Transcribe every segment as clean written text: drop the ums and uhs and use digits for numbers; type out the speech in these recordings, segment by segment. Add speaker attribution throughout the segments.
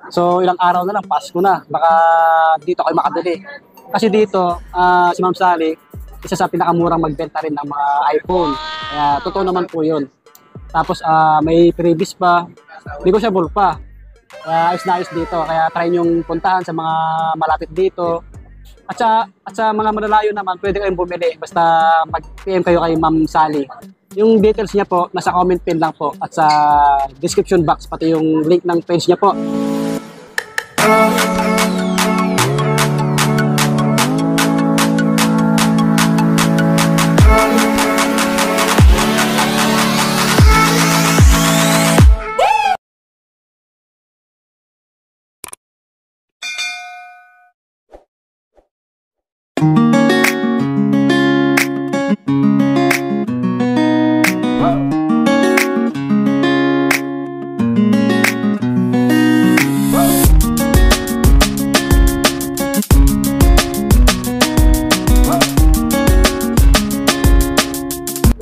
Speaker 1: So ilang araw na lang, Pasko na. Baka dito kayo makabili. Kasi dito, si Ma'am Sally, isa sa pinakamurang magbenta rin ng mga iPhone. Kaya totoo naman po yun. Tapos may freebies pa, negotiable pa. Kaya ayos na ayos dito. Kaya try nyong puntahan sa mga malapit dito. At sa mga malalayo naman, pwede kayong bumili. Basta mag-PM kayo kay Ma'am Sally. Yung details niya po, nasa comment pin lang po. At sa description box, pati yung link ng page niya po.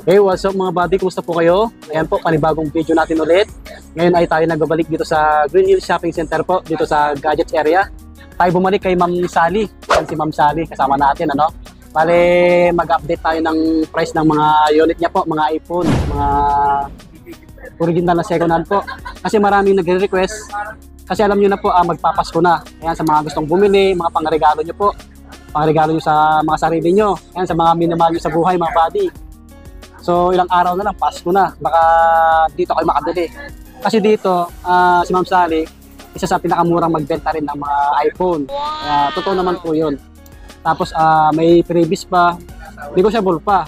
Speaker 1: Hey, what's up mga buddy? Kumusta po kayo? Ayan po, panibagong video natin ulit. Ngayon ay tayo nagbabalik dito sa Green Hills Shopping Center po, dito sa Gadgets area. Tayo bumalik kay Ma'am Sally. Ayan si Ma'am Sally, kasama natin, ano? Bale, mag-update tayo ng price ng mga unit niya po, mga iPhone, mga original na second hand po. Kasi maraming nagre-request. Kasi alam niyo na po, magpapasko na. Ayan, sa mga gustong bumili, mga pangregalo niyo po. Pangregalo niyo sa mga sarili niyo. Ayan, sa mga minamahal niyo sa buhay, mga buddy. So ilang araw na lang, Pasko na. Baka dito kayo makabili. Kasi dito, si Ma'am Sally, isa sa pinakamurang magbenta rin ng mga iPhone. Kaya totoo naman po yun. Tapos may freebies pa, negotiable pa.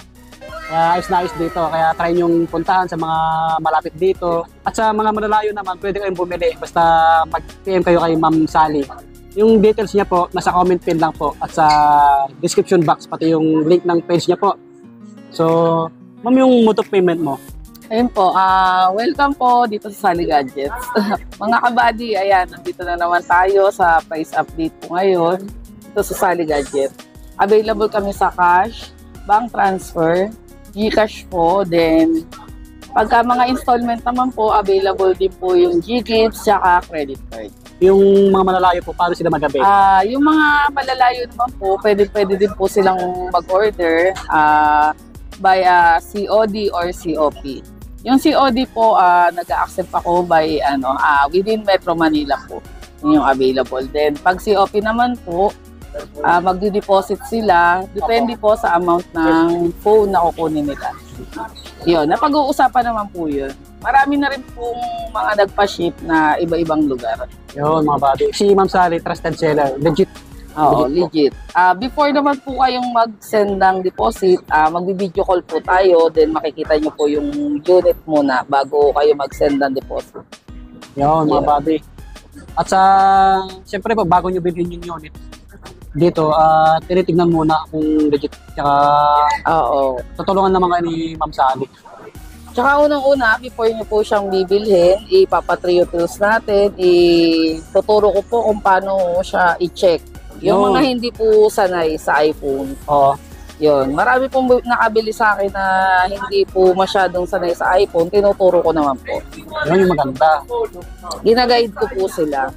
Speaker 1: Kaya ayos na ayos dito. Kaya try nyong puntahan sa mga malapit dito. At sa mga malalayo naman, pwede kayong bumili. Basta mag-PM kayo kay Ma'am Sally. Yung details niya po, nasa comment pin lang po. At sa description box, pati yung link ng page niya po. So, Ma'am, yung mode of payment mo?
Speaker 2: Ayun po, welcome po dito sa Sally Gadgets. Mga kabady, ayan, nandito na naman tayo sa price update po ngayon dito sa Sally Gadgets. Available kami sa cash, bank transfer, GCash po, then pagka mga installment naman po, available din po yung GGifts saka credit card.
Speaker 1: Yung mga malalayo po, paano sila mag-avail?
Speaker 2: Yung mga malalayo naman po, pwede din po silang mag-order by COD or COP. Yung COD po, nag-accept ako by within Metro Manila po. Yun yung available. Then, pag COP naman po, magdi-deposit sila. Depende po sa amount ng phone na kukunin nila. Yun, napag-uusapan naman po yun. Marami na rin pong mga nagpa-ship na iba-ibang lugar.
Speaker 1: Yun, mga buddy. Si Ma'am Sally, trusted seller. Legit.
Speaker 2: Oo, legit. Before naman po kayong mag-send ng deposit, magbi-video call po tayo, then makikita nyo po yung unit muna bago kayo mag-send ng deposit.
Speaker 1: Yun, mga buddy. At siyempre po, bago nyo bilhin yung unit, dito, tinitignan muna kung legit. Tsaka, tutulungan naman kayo ni Ma'am Sally.
Speaker 2: Tsaka unang-una, before nyo po siyang bibilhin, ipapatrio tools natin, ituturo ko po kung paano siya i-check. Yung mga hindi po sanay sa iPhone. Yun. Marami pong nakabili sa akin na hindi po masyadong sanay sa iPhone. Tinuturo ko naman po.
Speaker 1: Yun yung maganda.
Speaker 2: Ginaguide ko po sila.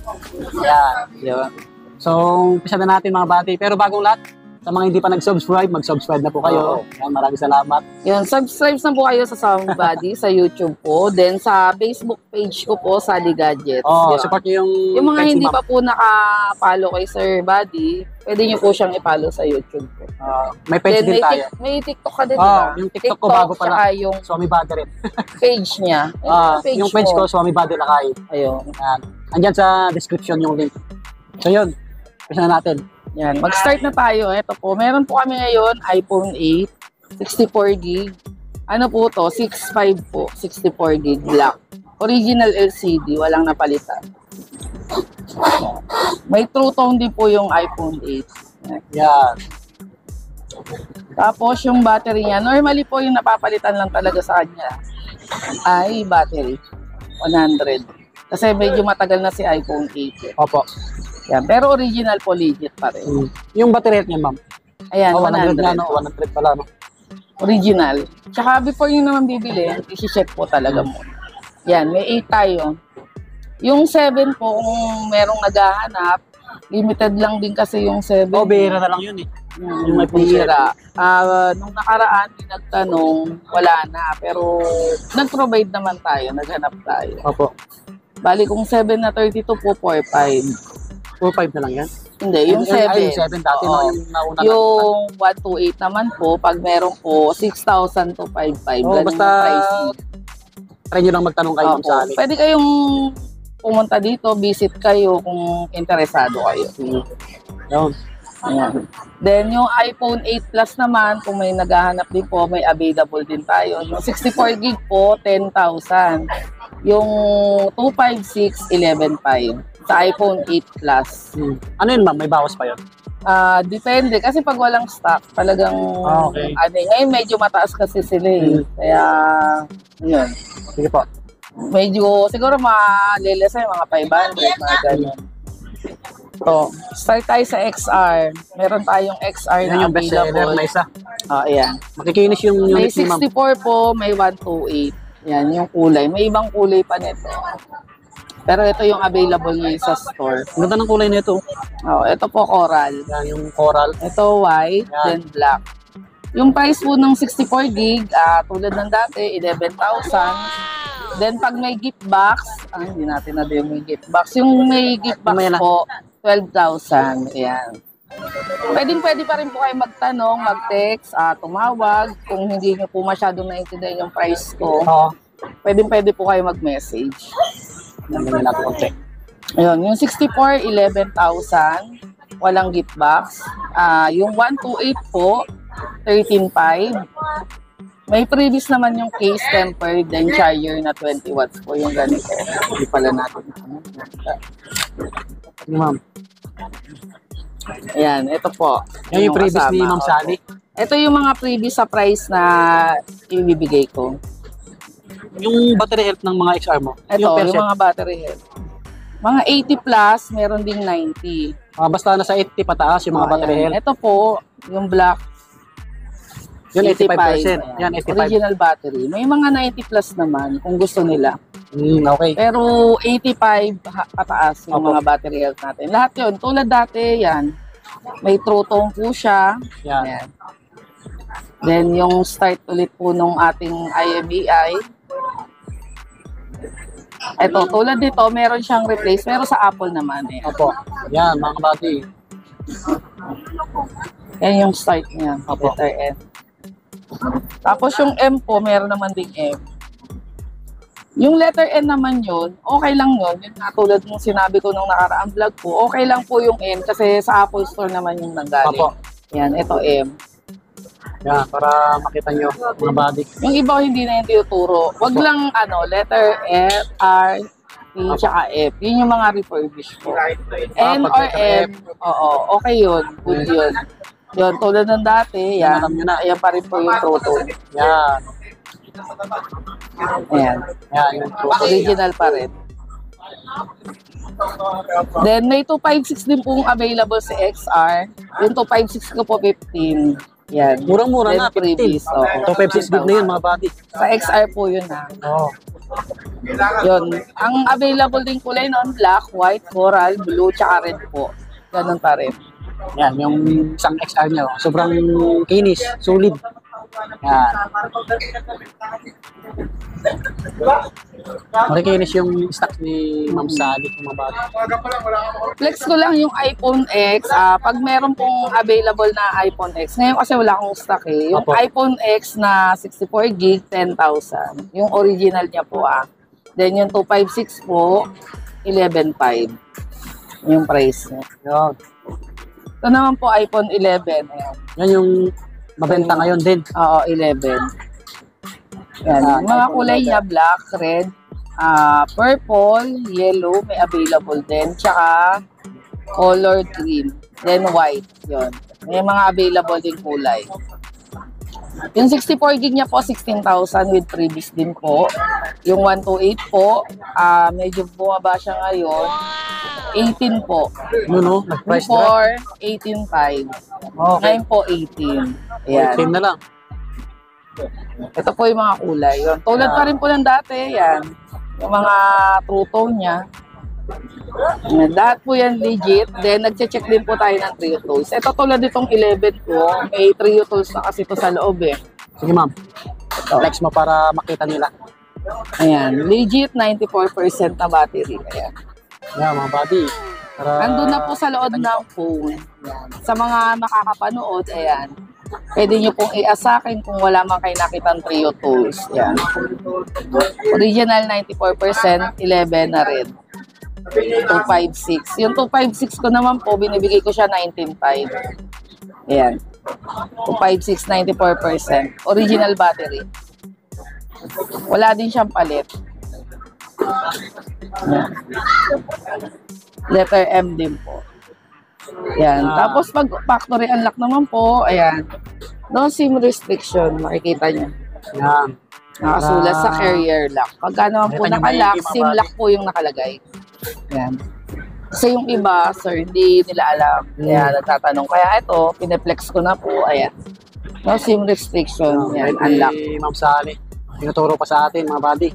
Speaker 1: Yan.
Speaker 2: Yun.
Speaker 1: So, umpisa na natin mga bati. Pero bagong lahat, sa mga hindi pa nag-subscribe, mag-subscribe na po kayo. Yan, maraming salamat.
Speaker 2: Yun, subscribe na po kayo sa Somebody sa YouTube po. Then sa Facebook page ko po, Sally Gadgets.
Speaker 1: Support nyo yung
Speaker 2: mga hindi pa po naka-follow kay Sir Buddy, pwede nyo po siyang i-follow sa YouTube po.
Speaker 1: May page din tayo.
Speaker 2: May TikTok ka din, diba?
Speaker 1: Yung TikTok ko bago pala.
Speaker 2: Yung
Speaker 1: Swami Buddy rin.
Speaker 2: page niya.
Speaker 1: Yung page ko, Swami Buddy Lakay.
Speaker 2: Ayun.
Speaker 1: Andyan sa description yung link. So yun, umpisa na natin.
Speaker 2: Yan, mag-start na tayo. Ito po, meron po kami ngayon iPhone 8, 64 gig. Ano po to? 6.5 po, 64 gig black. Original LCD, walang napalitan. May True Tone din po yung iPhone 8.
Speaker 1: Yan.
Speaker 2: Tapos yung battery niya, normally po yung napapalitan lang talaga sa kanya ay battery, 100. Kasi medyo matagal na si iPhone 8.
Speaker 1: Opo.
Speaker 2: Yan, pero original po, legit pa rin.
Speaker 1: Yung battery niya, ma'am?
Speaker 2: Ayan, 100.
Speaker 1: 100 pala, no?
Speaker 2: Original. Tsaka before nyo naman bibili, isi-check po talaga muna. Yan, may 8 tayo. Yung 7 po, kung merong naghahanap, limited lang din kasi yung 7.
Speaker 1: Oh, bihira na lang yun eh. Yung iPhone 7.
Speaker 2: Bihira. Nung nakaraan, nagtanong, wala na. Pero nag-provide naman tayo, naghanap tayo.
Speaker 1: Opo.
Speaker 2: Bali, kung 7 na 32 po, 4.5.
Speaker 1: 4.5 na lang yan?
Speaker 2: Hindi, yung 7.
Speaker 1: Ay, yung 7 dati, no? Yung nauna na.
Speaker 2: Yung 128 naman po, pag meron po, 6,000 to 5,500.
Speaker 1: Oh, basta try nyo lang magtanong kay Ma'am Sally.
Speaker 2: Pwede kayong pumunta dito, visit kayo kung interesado kayo.
Speaker 1: Yun.
Speaker 2: Ayan. Then, yung iPhone 8 Plus naman, kung may naghahanap din po, may available din tayo. Yung 64 gig po, 10,000. Yung 256, 11,500 sa iPhone 8 Plus.
Speaker 1: Ano yun, ma'am? May bawas pa yun?
Speaker 2: Depende. Kasi pag walang stock, talagang,
Speaker 1: okay.
Speaker 2: Ngayon medyo mataas kasi sila eh. Kaya, yun.
Speaker 1: Sige po.
Speaker 2: Medyo, siguro malilesa yung mga 500, mga ganyan. So, start tayo sa XR. Meron tayong XR
Speaker 1: Yan
Speaker 2: na
Speaker 1: yung best seller
Speaker 2: available.
Speaker 1: na isa.
Speaker 2: Ayan.
Speaker 1: Makikinis yung
Speaker 2: May
Speaker 1: unit ni ma'am.
Speaker 2: 64 po, may 128. Yan, yung kulay. May ibang kulay pa nito. Pero ito yung available ngayon sa store.
Speaker 1: Ang ganda ng kulay na ito.
Speaker 2: Ito po coral.
Speaker 1: Yan yung coral.
Speaker 2: Ito white,
Speaker 1: Yan.
Speaker 2: then black. Yung price po ng 64 gig, tulad ng dati, 11,000. Then pag may gift box, hindi natin na yung may gift box. Yung may gift box po, 12,000. Ayan. Pwede pa rin po kayo magtanong, mag-text, tumawag. Kung hindi nyo po masyadong naiintindihan yung price ko, pwede po kayo mag-message.
Speaker 1: Nandun natin konti.
Speaker 2: Ayun, yung 64, 11,000. Walang gift box. Yung 128 po, 13,500. May previous naman yung case tempered, then charger na 20 watts po yung ganito. Hindi pala natin.
Speaker 1: Ma'am.
Speaker 2: Ayan, ito po.
Speaker 1: Yan yung previous ni Ma'am Sally.
Speaker 2: Ito yung mga previous sa price na ibibigay ko.
Speaker 1: Yung battery health ng mga XR mo.
Speaker 2: Ito, yung mga battery health. Mga 80 plus, meron ding 90.
Speaker 1: Basta nasa 80 pataas yung mga battery health.
Speaker 2: Ito po, yung black.
Speaker 1: Yun, 85%.
Speaker 2: Ayan.
Speaker 1: Yan, 85.
Speaker 2: Original battery. May mga 90 plus naman kung gusto nila.
Speaker 1: Okay.
Speaker 2: Pero 85 pataas yung
Speaker 1: Opo.
Speaker 2: mga battery health natin. Lahat yun. Tulad dati, yan. May true tone po siya.
Speaker 1: Yan.
Speaker 2: Ayan. Then yung start ulit po nung ating IMEI. Ito, tulad dito, meron siyang replace. Pero sa Apple naman eh.
Speaker 1: Opo. Yan, mga kabady.
Speaker 2: Yan yung start niya.
Speaker 1: Opo.
Speaker 2: Letter N. Tapos yung M po, meron naman ding M. Yung letter N naman yun, okay lang yun. Yung tulad ng sinabi ko nung nakaraang vlog ko, okay lang po yung N kasi sa Apple Store naman yung nanggaling.
Speaker 1: Opo.
Speaker 2: Yan, ito M.
Speaker 1: Yan, para makita nyo mga body.
Speaker 2: Yung iba hindi na yung tinuturo. Wag lang letter F, R, T, tsaka F. Yun yung mga refurbished po. N or M, oo, okay yun. Good yun. Yun, tulad ng dati, yan.
Speaker 1: Alam nyo na.
Speaker 2: Ayan pa rin po yung tone.
Speaker 1: Yan.
Speaker 2: Ayan.
Speaker 1: Yan, yung
Speaker 2: Original pa rin. Then, may 256 din pong available sa XR. Yung 256 ko po, 15. Yan.
Speaker 1: Murang-mura
Speaker 2: Then,
Speaker 1: na, 15.
Speaker 2: previous, oo.
Speaker 1: 256 gig na yun, mga body.
Speaker 2: Sa XR po yun ha.
Speaker 1: Oo.
Speaker 2: Yun. Ang available din kulay noon, black, white, coral, blue, tsaka red po. Ganun pa rin.
Speaker 1: Yan, yung isang XR nyo. Sobrang kinis, solid. Yan. Makikinis yung stock ni Ma'am Sally, mga body.
Speaker 2: Flex ko lang yung iPhone X. Pag meron pong available na iPhone X, ngayon kasi wala akong stock eh. Yung
Speaker 1: Opo.
Speaker 2: iPhone X na 64 gig, 10,000. Yung original niya po Then yung 256 po, 11,500. Yung price niya.
Speaker 1: Yan.
Speaker 2: Ito naman po iPhone 11. Ayan.
Speaker 1: Yan yung mabenta ngayon din.
Speaker 2: Oo, 11. Yan. Yung mga kulay niya, black, red, purple, yellow, may available din. Tsaka colored green. Then white. Yun. May mga available din kulay. Yung 64 gig niya po, 16,000 with previous din po. Yung 128 po, medyo bumaba siya ngayon. 18 po.
Speaker 1: No, nag-price drop.
Speaker 2: Before, 18.5.
Speaker 1: Okay.
Speaker 2: Ngayon po, 18. Ayan.
Speaker 1: Same na lang.
Speaker 2: Ito po yung mga kulay. Yun. Tulad pa rin po ng dati, yan. Yung mga true tone niya. Lahat po yan legit. Then, nagche-check din po tayo ng Trio Tools. Ito tulad itong 11 ko, may Trio Tools na kasi ito sa loob eh.
Speaker 1: Sige ma'am. Flex mo para makita nila.
Speaker 2: Ayan, legit 94% na battery. Ayan.
Speaker 1: Yan mga buddy. Para
Speaker 2: Andun na po sa loob ng phone. Ayan. Sa mga makakapanood, ayan. Pwede nyo pong i-asakin kung wala man kayo nakitang Trio Tools. Ayan. Original 94%, 11 na rin. 256. Yung 256 ko naman po, binibigay ko siya 19.5. Ayan. 256, 94%. Original battery. Wala din siyang palit. Ayan. Letter M din po. Ayan. Tapos pag factory unlock naman po, ayan. No SIM restriction, makikita nyo.
Speaker 1: yan.
Speaker 2: Nakasulat sa carrier lock. Pagka naman po
Speaker 1: Nakita nyo
Speaker 2: nakalock,
Speaker 1: maigi, mga
Speaker 2: SIM
Speaker 1: buddy.
Speaker 2: lock po yung nakalagay. Ayan. Kasi yung iba, sir, hindi nila alam. Kaya nagtatanong. Kaya ito, pineplex ko na po. Ayan. No SIM restriction. Ayan, unlock.
Speaker 1: Ma'am Sally. Tinuturo pa sa atin mga buddy.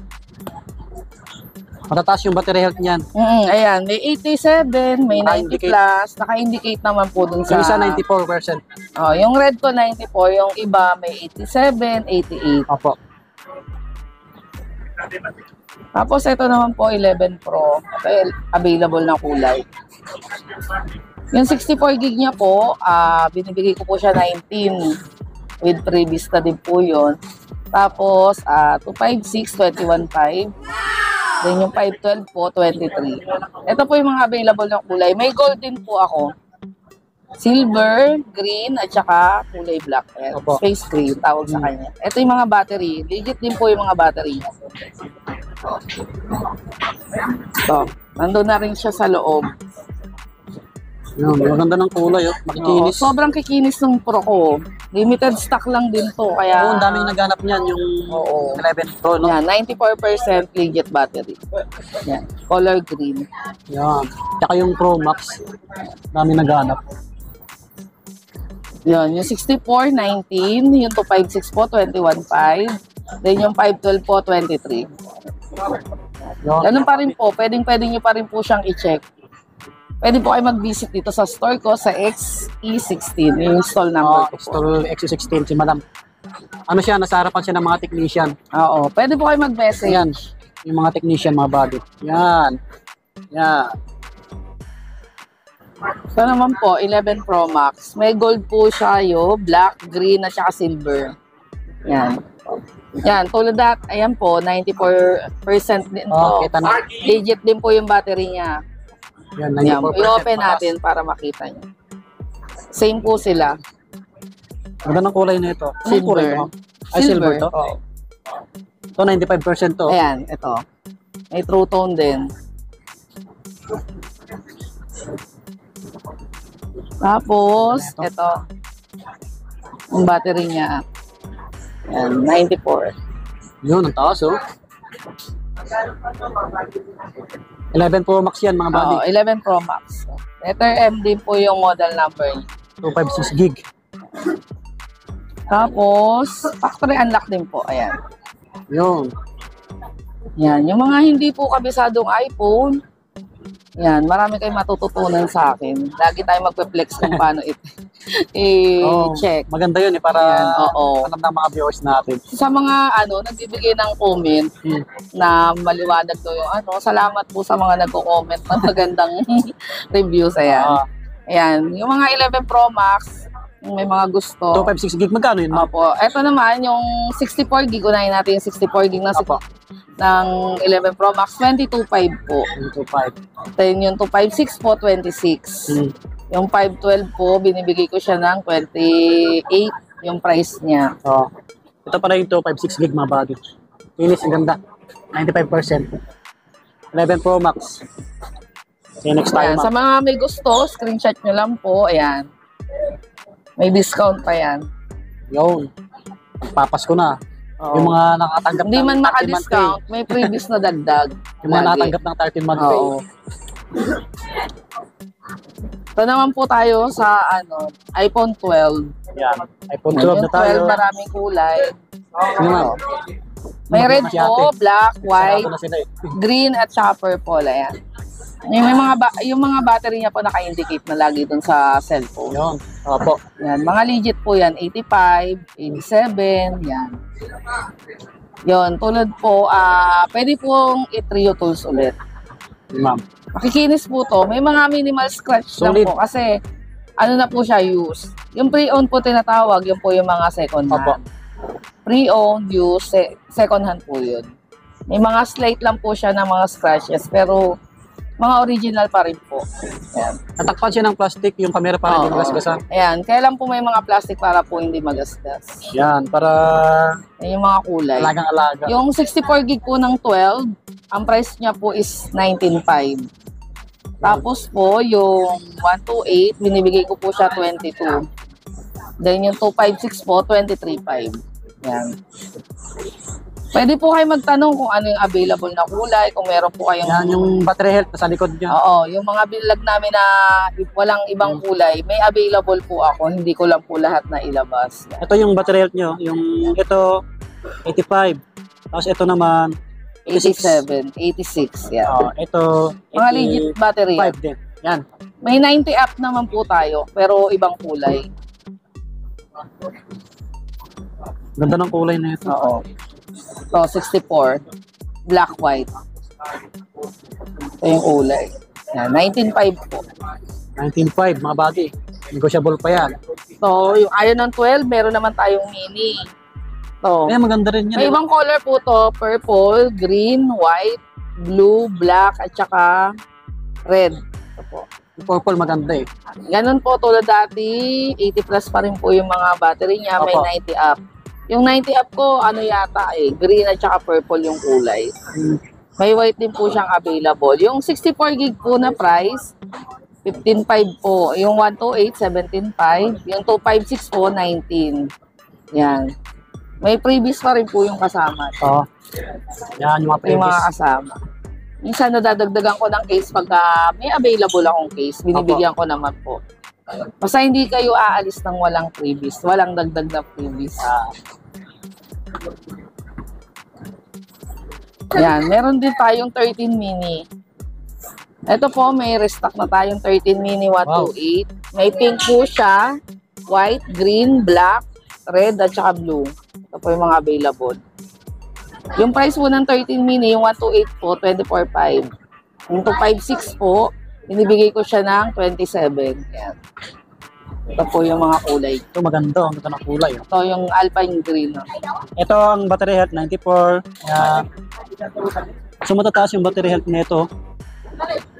Speaker 1: Matataas yung battery health niyan.
Speaker 2: Ayan, may 87, may 90
Speaker 1: Naka-indicate.
Speaker 2: plus. Naka-indicate naman po dun sa...
Speaker 1: Yung isa 94%.
Speaker 2: Oh, yung red ko 94, yung iba may 87, 88.
Speaker 1: Opo.
Speaker 2: Tapos ito naman po 11 Pro. Ito available na kulay. Yung 64 gig niya po, binibigay ko po siya 19 with previous na din po yun. Tapos 256, 21.5. Then yung 512 po, 23. Ito po yung mga available na kulay. May gold din po ako. Silver, green, at saka kulay black. Ayan,
Speaker 1: Opo.
Speaker 2: space gray, tawag sa kanya. Ito yung mga battery. Legit din po yung mga battery. So, nandun na rin siya sa loob.
Speaker 1: Yun, maganda ng kulay. Oh.
Speaker 2: Oo,
Speaker 1: Makikinis.
Speaker 2: sobrang kikinis ng Pro ko. Limited stock lang din to. Kaya,
Speaker 1: Oo, ang daming naghanap niyan. Yung
Speaker 2: Oo.
Speaker 1: 11 Pro, no?
Speaker 2: yan, 94% legit battery. Yan, color green.
Speaker 1: Yan. Tsaka yung Pro Max. Daming naghanap.
Speaker 2: Yan, yung 64, 19. Yung 256 po, 21.5. Then yung 512 po, 23.
Speaker 1: Yun.
Speaker 2: Ganun pa rin po. Pwede nyo pa rin po siyang i-check. Pwede po kayo mag-visit dito sa store ko sa XE16. Yung install number ko po.
Speaker 1: Install XU16 si Madam. Ano siya, nasa harapan siya ng mga technician.
Speaker 2: Oo. Pwede po kayo mag-message.
Speaker 1: Ayan, yung mga technician, mga buddy. Yan. Yan.
Speaker 2: Ito naman po, 11 Pro Max. May gold po siya, black, green, at saka silver. Yan. Yan, tulad that, ayan po, 94% din
Speaker 1: Oh,
Speaker 2: po.
Speaker 1: kita na.
Speaker 2: Legit din po yung battery niya.
Speaker 1: Yan,
Speaker 2: Yan,
Speaker 1: 94%
Speaker 2: i-open
Speaker 1: mataas.
Speaker 2: natin para makita niyo. Same po sila.
Speaker 1: Maganda ng kulay na ito. Anong
Speaker 2: Silver.
Speaker 1: kulay ito? Ay, silver to?
Speaker 2: Oo.
Speaker 1: Ito, 95% to.
Speaker 2: Ayan, ito. May true tone din. Tapos, ito. Yung battery niya. Ayan, 94.
Speaker 1: Yun, ang taas, oh. 11 Pro Max yan, mga buddy.
Speaker 2: Oo, 11 Pro Max. Letter M din po yung model number niya.
Speaker 1: 256 gig.
Speaker 2: Tapos, factory unlock din po. Ayan.
Speaker 1: Yun.
Speaker 2: Yan. Yung mga hindi po kabisadong iPhone, yan, marami kayong matututunan sa akin. Lagi tayo magpe-flex kung paano
Speaker 1: Oh,
Speaker 2: i-check.
Speaker 1: maganda yun, para
Speaker 2: Ayan, oo.
Speaker 1: alam ng mga viewers natin.
Speaker 2: Sa mga nagbibigay ng comment na maliwanag to yung salamat po sa mga nagko-comment ng magandang reviews. Ayan.
Speaker 1: Ah,
Speaker 2: Ayan. Yung mga 11 Pro Max, yung may mga gusto.
Speaker 1: 256 gig, magkano yun?
Speaker 2: Opo. Ito naman, yung 64 gig, unahin natin yung 64 gig
Speaker 1: Opo.
Speaker 2: ng 11 Pro Max, 22.5 po.
Speaker 1: 225.
Speaker 2: Then yung 256 po, 26. Yung 512 po, binibigay ko siya ng 28 yung price niya.
Speaker 1: Oh. Ito pala yung 256 gig, mga buddy. Kinis, ang ganda. 95%. 11 Pro Max. Okay, next tayo,
Speaker 2: Ayan, sa
Speaker 1: ma'am.
Speaker 2: mga may gusto, screenshot nyo lang po. Ayan. May discount pa yan.
Speaker 1: Yun. Papas ko na.
Speaker 2: Oo.
Speaker 1: Yung mga nakatanggap
Speaker 2: Hindi man
Speaker 1: 13 month
Speaker 2: maka-discount, may previous na dagdag.
Speaker 1: pay. Yung mga
Speaker 2: Lagi.
Speaker 1: nakatanggap ng 13-month pay.
Speaker 2: Oo. Ito naman po tayo sa iPhone 12.
Speaker 1: Yan. iPhone 12 na tayo.
Speaker 2: 12, maraming kulay.
Speaker 1: Sige, ma'am.
Speaker 2: May red
Speaker 1: Masyate.
Speaker 2: po, black, white,
Speaker 1: Sarado na sila eh.
Speaker 2: green, at saka purple. Ayan. Yung mga battery niya po naka-indicate na lagi dun sa cellphone.
Speaker 1: Yun. Opo.
Speaker 2: Yan, mga legit po yan, 85, 87, yan. Yun, tulad po, pwede pong i-trio tools ulit.
Speaker 1: Ma'am.
Speaker 2: Makikinis po to. May mga minimal scratch lang
Speaker 1: Solid.
Speaker 2: po kasi ano na po siya use. Yung pre-owned po tinatawag, yun po yung mga second
Speaker 1: Opo.
Speaker 2: hand. Pre-owned use, second hand po yun. May mga slight lang po siya ng mga scratches pero mga original pa rin po. Ayan.
Speaker 1: Natakpan siya ng plastic, yung camera para hindi
Speaker 2: Oo.
Speaker 1: magasgasan.
Speaker 2: Ayan, kaya lang po may mga plastic para po hindi magasgas.
Speaker 1: Yan, para
Speaker 2: Ayan yung mga kulay.
Speaker 1: alagang-alaga.
Speaker 2: Yung 64 gig po ng 12, ang price niya po is 19.5. Tapos po, yung 128, binibigay ko po siya 22. Then yung 256 po, 23.5. Yan. Pwede po kayo magtanong kung ano yung available na kulay, kung meron po kayong...
Speaker 1: Yan, yung battery health nasa likod niya.
Speaker 2: Oo, yung mga bilag namin na walang ibang kulay, may available po ako. Hindi ko lang po lahat na ilabas. Yan.
Speaker 1: Ito yung battery health nyo. Yung ito, 85. Tapos ito naman,
Speaker 2: 87, 86, yan.
Speaker 1: ito,
Speaker 2: Mga legit battery.
Speaker 1: 5 din. Yan.
Speaker 2: May 90 up naman po tayo, pero ibang kulay.
Speaker 1: Ganda ng kulay na ito.
Speaker 2: Oo. So, 64. Black, white. Ito yung kulay. Yan, 19.5 po.
Speaker 1: 19.5, mga bagay. Negotiable pa yan.
Speaker 2: So, yung ayaw ng 12, meron naman tayong mini. So,
Speaker 1: Kaya maganda rin yan.
Speaker 2: may ibang color po to. Purple, green, white, blue, black, at saka red. Ito po.
Speaker 1: Yung purple maganda eh.
Speaker 2: Ganun po tulad dati, 80 plus pa rin po yung mga battery niya, may
Speaker 1: Opo.
Speaker 2: 90 up. Yung 90 up ko, ano yata eh, green at saka purple yung kulay. May white din po siyang available. Yung 64 gig po na price, 15.5 po. Yung 128, 17.5. Yung 256 po, 19. Yan. May previous pa rin po yung kasama.
Speaker 1: Oo. Yan, yung mga
Speaker 2: Yung mga
Speaker 1: previous.
Speaker 2: kasama. Minsan nadadagdagan ko ng case pagka may available akong case, binibigyan ko naman po. Basta hindi kayo aalis ng walang previous, walang dagdag na previous. Yan, meron din tayong 13 mini. Ito po, may restock na tayong 13 mini 128. May pink po siya, white, green, black, red, at saka blue. Ito po yung mga available. Yung price po ng 13 mini, yung 128 po, 24.5. Yung 256 po, binibigay ko siya ng 27. Yan. Ito po yung mga kulay.
Speaker 1: Ito maganda. Ang ganda ng kulay. Oh.
Speaker 2: Ito yung alpine green.
Speaker 1: Ito ang battery health, 94. Yan. So matataas yung battery health nito.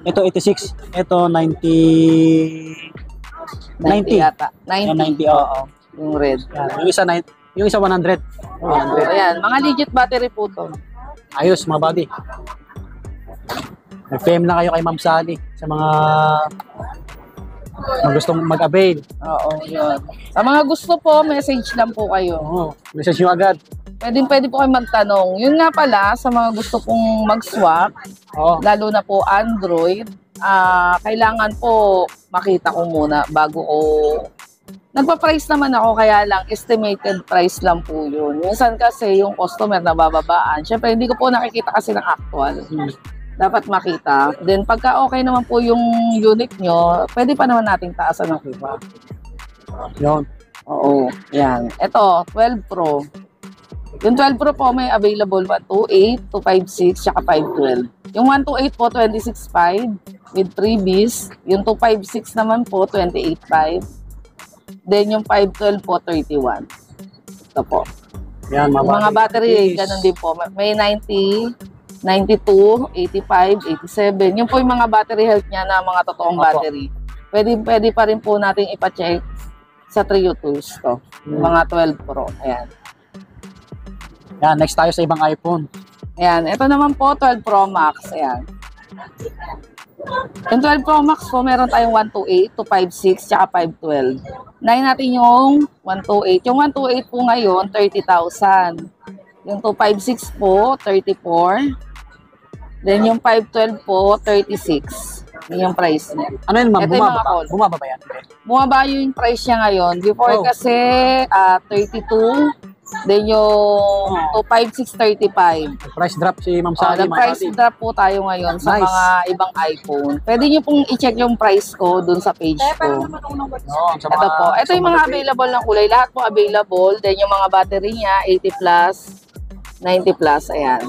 Speaker 1: Ito 86. Ito 90. 90.
Speaker 2: yata. 90.
Speaker 1: Yan, 90. Oo.
Speaker 2: Yung red.
Speaker 1: Yan. Yung isa 100. 100.
Speaker 2: Ayan, mga legit battery po to.
Speaker 1: Ayos mga buddy. Mag-PM na kayo kay Ma'am Sally sa mga gustong mag-avail.
Speaker 2: Oo, yun. Sa mga gusto po, message lang po kayo.
Speaker 1: Oo. Message nyo agad.
Speaker 2: Pwede po kayo magtanong. Yun nga pala, sa mga gusto pong mag-swap,
Speaker 1: Oo.
Speaker 2: lalo na po Android, kailangan po makita ko muna bago ko... Nagpa-price naman ako, kaya lang estimated price lang po yun. Minsan kasi yung customer nabababaan. Siyempre, hindi ko po nakikita kasi ng actual. Dapat makita. Then, pagka okay naman po yung unit nyo, pwede pa naman nating taasan ng iba.
Speaker 1: Yun.
Speaker 2: Oo, yan. Ito, 12 Pro. Yung 12 Pro po may available 128, 256, tsaka 512. Yung 128 po, 26.5 with freebies. Yung 256 naman po, 28.5. Then yung 512 po, 31. Ito po.
Speaker 1: Yan,
Speaker 2: Yung mga battery, ganun din po. May 90, 92, 85, 87. Yung po yung mga battery health niya na mga totoong
Speaker 1: Opo.
Speaker 2: battery. Pwede pa rin po natin ipa-check sa Trio Tools to. Yung mga 12 Pro. Ayan.
Speaker 1: Yan, next tayo sa ibang iPhone.
Speaker 2: Ayan. Ito naman po, 12 Pro Max. Ayan. Yung 12 Pro Max po, meron tayong 128, 256, tsaka 512. Unahin natin yung 128. Yung 128 po ngayon, 30,000. Yung 256 po, 34. Then yung 512 po, 36. Yun yung price niya.
Speaker 1: Ano yun, ma'am?
Speaker 2: Ito yung mga call.
Speaker 1: Bumaba ba yan?
Speaker 2: Bumaba yung price niya ngayon. Before
Speaker 1: Oh.
Speaker 2: kasi 32, Then yung 25635.
Speaker 1: Price drop si Ma'am Sally.
Speaker 2: Nag-price drop po tayo ngayon sa
Speaker 1: Nice.
Speaker 2: mga ibang iPhone. Pwede nyo pong i-check yung price ko dun sa page ko. Ito po. Ito yung mga available ng kulay. Lahat po available. Then yung mga battery niya, 80 plus, 90 plus. Ayan.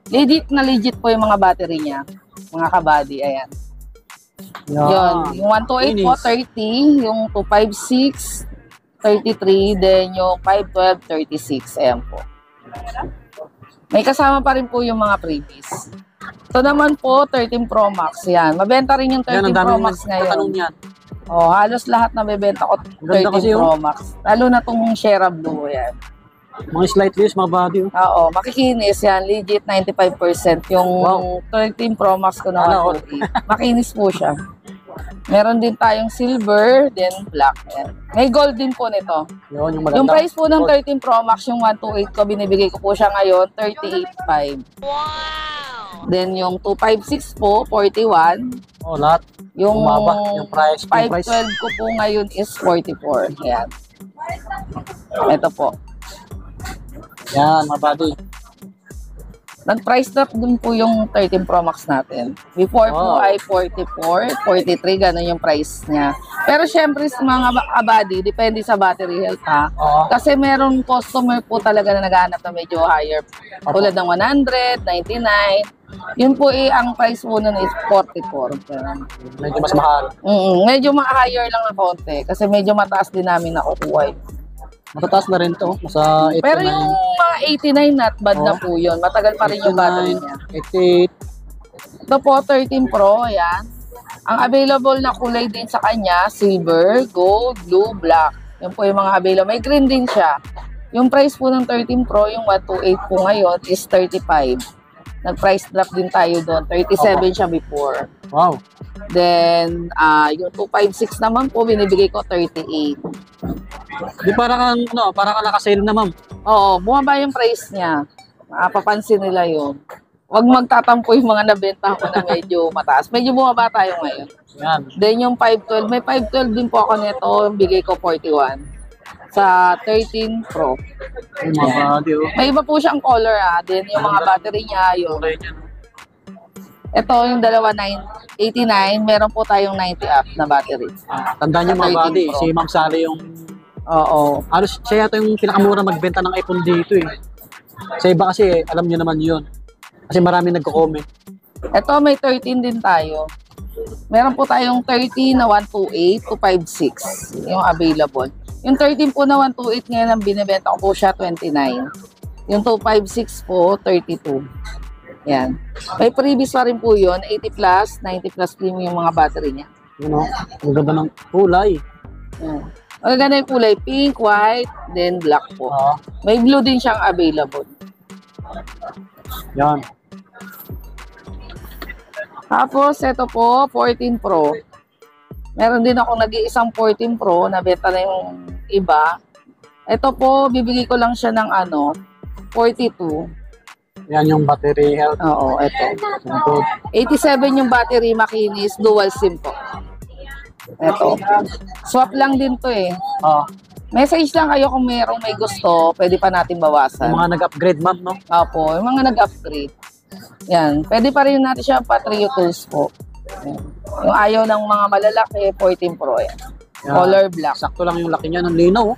Speaker 2: Legit po yung mga battery niya. Mga kabady. Ayan. Yun. Yung 128 po, 30. Yung 256, 33. Then yung 512, 36. Ayan po. May kasama pa rin po yung mga previous. Ito naman po, 13 Pro Max. Yan. Mabenta rin yung 13 Pro Max ngayon. Halos lahat na bebenta ko 13 Pro Max. Lalo na itong Shera Blue. Yan.
Speaker 1: Mga slight leaves, mga body.
Speaker 2: Oo, makikinis yan. Legit 95%. Yung 13 Pro Max ko na 128. Makinis po siya. Meron din tayong silver, then black. Yan. May gold din po nito.
Speaker 1: Yun, yung maganda.
Speaker 2: Yung price po ng 13 Pro Max, yung 128 ko, binibigay ko po siya ngayon, 38.5. Wow! Then yung 256 po, 41.
Speaker 1: Lahat.
Speaker 2: Yung
Speaker 1: yung price.
Speaker 2: 512 ko po ngayon is 44. Yan. Ito po.
Speaker 1: Yan, mga body.
Speaker 2: Nag-price drop din po yung 13 Pro Max natin. Before po ay 44, 43, ganun yung price niya. Pero syempre sa mga kabady, depende sa battery health ha. Kasi meron customer po talaga na naghahanap na medyo higher. Tulad ng 100, 99. Yun po ang price po nun is 44.
Speaker 1: Medyo mas mahal.
Speaker 2: Medyo higher lang na konti. Kasi medyo mataas din namin nakukuha.
Speaker 1: Matataas na rin to. Nasa 8
Speaker 2: Pero yung mga 89 not bad na po yun. Matagal pa rin yung battery niya.
Speaker 1: 88.
Speaker 2: Ito po, 13 Pro, yan. Ang available na kulay din sa kanya, silver, gold, blue, black. Yan po yung mga available. May green din siya. Yung price po ng 13 Pro, yung 128 po ngayon is 35. Nag-price drop din tayo doon. 37 siya before.
Speaker 1: Wow.
Speaker 2: Then, yung 256 naman po, binibigay ko 38.
Speaker 1: Di parang naka-sale na, ma'am.
Speaker 2: Oo, bumaba yung price niya. Mapapansin nila yun. Huwag magtatampo yung mga nabenta ko na medyo mataas. Medyo bumaba tayo ngayon.
Speaker 1: Yan.
Speaker 2: Then yung 512, may 512 din po ako nito, bigay ko 41. Sa 13 Pro.
Speaker 1: Mga body,
Speaker 2: May iba po siyang color Then yung mga battery niya, yung ito yung dalawa 89, meron po tayong 90 up na battery.
Speaker 1: Tandaan niyo mga body, si Ma'am Sally yung halos siya yata yung pinakamura magbenta ng iPhone dito eh. Sa iba kasi alam niyo naman yun. Kasi marami nagko-comment.
Speaker 2: Ito may 13 din tayo. Meron po tayong 30 na 128, 256 yung available. Yung 13 po na 128 ngayon ang binibenta ko po siya 29. Yung 256 po 32. Yan. May previous pa rin po yun, 80 plus, 90 plus din yung mga battery niya.
Speaker 1: Ang ganda ng kulay.
Speaker 2: Yan. Ang ganda yung kulay, pink, white, then black po. May blue din siyang available.
Speaker 1: Yan.
Speaker 2: Tapos, ito po, 14 Pro. Meron din ako nag-iisang 14 Pro, nabenta na yung iba. Ito po, bibigay ko lang siya ng 42.
Speaker 1: Yan yung battery health.
Speaker 2: Oo, ito. 87 yung battery, makinis, dual SIM po. Ito. Swap lang din to eh. Message lang kayo kung may gusto, pwede pa natin bawasan.
Speaker 1: Yung mga nag-upgrade, ma'am, no?
Speaker 2: Opo, yung mga nag-upgrade. Yan. Pwede pa rin natin siya Patrio tools po. Yan. Yung ayaw ng mga malalaki, 14 Pro yan. Color black.
Speaker 1: Sakto lang yung laki niya ng linaw.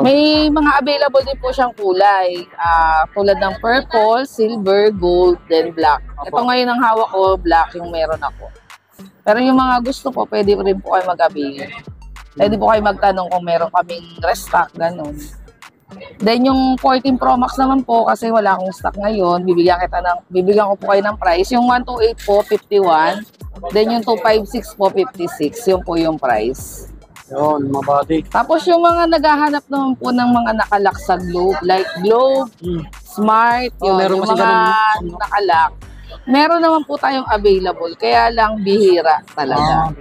Speaker 2: May mga available din po siyang kulay. Tulad ng purple, silver, gold, then black. Ito ngayon ang hawak ko, black yung meron ako. Pero yung mga gusto po, pwede rin po kayo mag-avail. Pwede po kayo magtanong kung meron kaming restock, ganun. Then yung 14 Pro Max naman po, kasi wala akong stock ngayon, bibigyan ko po kayo ng price. Yung 128 po, 51. Then yung 256 po, 56. Yun po yung price.
Speaker 1: Yun, mga body.
Speaker 2: Tapos yung mga naghahanap naman po ng mga nakalock sa Globe, like Globe, Smart,
Speaker 1: meron
Speaker 2: yung
Speaker 1: kasi
Speaker 2: mga
Speaker 1: ganun,
Speaker 2: nakalock. Meron naman po tayong available, kaya lang bihira talaga.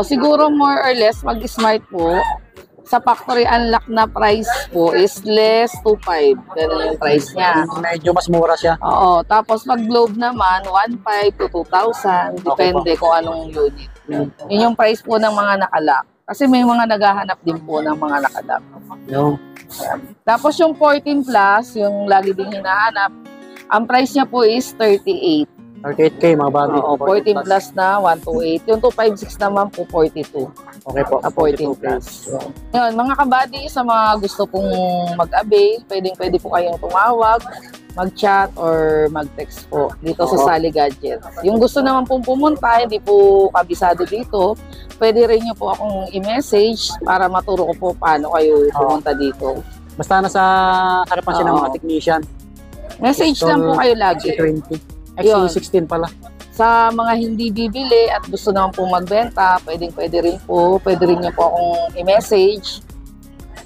Speaker 2: Siguro more or less, mag-smart po, sa factory unlock na price po is less 2.5. Ganun yung price niya.
Speaker 1: Medyo mas mura siya.
Speaker 2: Oo. Tapos pag Globe naman, 1.5 to 2,000. Depende kung anong unit. Yun yung price po ng mga nakalock. Kasi may mga naghahanap din po ng mga nakalock. Tapos yung 14 plus, yung lagi din hinahanap, ang price niya po is 38.
Speaker 1: 38K mga buddy.
Speaker 2: Oo, 14 plus na 128. Yung 256 naman po 42.
Speaker 1: Okay po.
Speaker 2: 14 plus. Yun, mga kabady, sa mga gusto pong mag-avail, pwede po kayong tumawag, mag-chat or mag-text po dito sa
Speaker 1: Oo.
Speaker 2: Sally Gadgets. Yung gusto naman pong pumunta, hindi po kabisado dito, pwede rin nyo po akong i-message para maturo ko po paano kayo pumunta dito.
Speaker 1: Basta nasa harapan siya ng mga
Speaker 2: Oo.
Speaker 1: technician.
Speaker 2: Message lang po kayo lagi.
Speaker 1: C20.
Speaker 2: Yun.
Speaker 1: XC16 pala.
Speaker 2: Sa mga hindi bibili at gusto naman po magbenta, pwede rin po. Pwede rin nyo po akong i-message.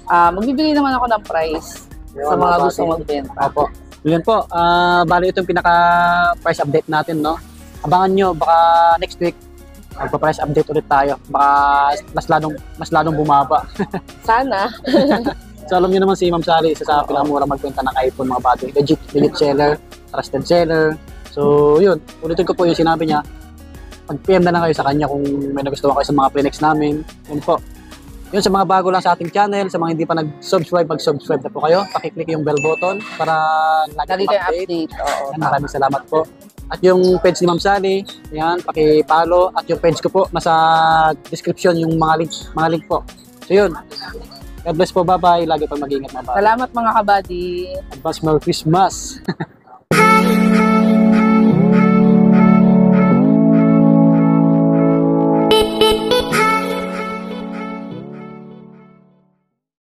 Speaker 2: Magbibigay naman ako ng price sa mga gusto magbenta.
Speaker 1: Opo. Yun po. Bali ito yung pinaka-price update natin, no? Abangan nyo. Baka next week, magpa-price update ulit tayo. Baka mas lalong bumaba.
Speaker 2: Sana.
Speaker 1: So alam nyo naman si Ma'am Sally, isa sa pinakamura magbenta ng iPhone mga bago. Legit seller, trusted seller. So yun, ulitin ko po yung sinabi niya. Mag-PM na lang kayo sa kanya kung may nagustuhan kayo sa mga Plenex namin. Yun po. Yun sa mga bago lang sa ating channel, sa mga hindi pa nag-subscribe, mag-subscribe na po kayo. Pakiclick yung bell button para
Speaker 2: Lagi
Speaker 1: lagi
Speaker 2: kayo
Speaker 1: update.
Speaker 2: update. Oo.
Speaker 1: Yan, maraming salamat po. At yung page ni Ma'am Sally, yan, paki-follow. At yung page ko po, nasa description yung mga link po. So yun. God bless po, bye-bye. Lagi pa mag-ingat mga bye.
Speaker 2: Salamat mga kabady.
Speaker 1: Advance Merry Christmas!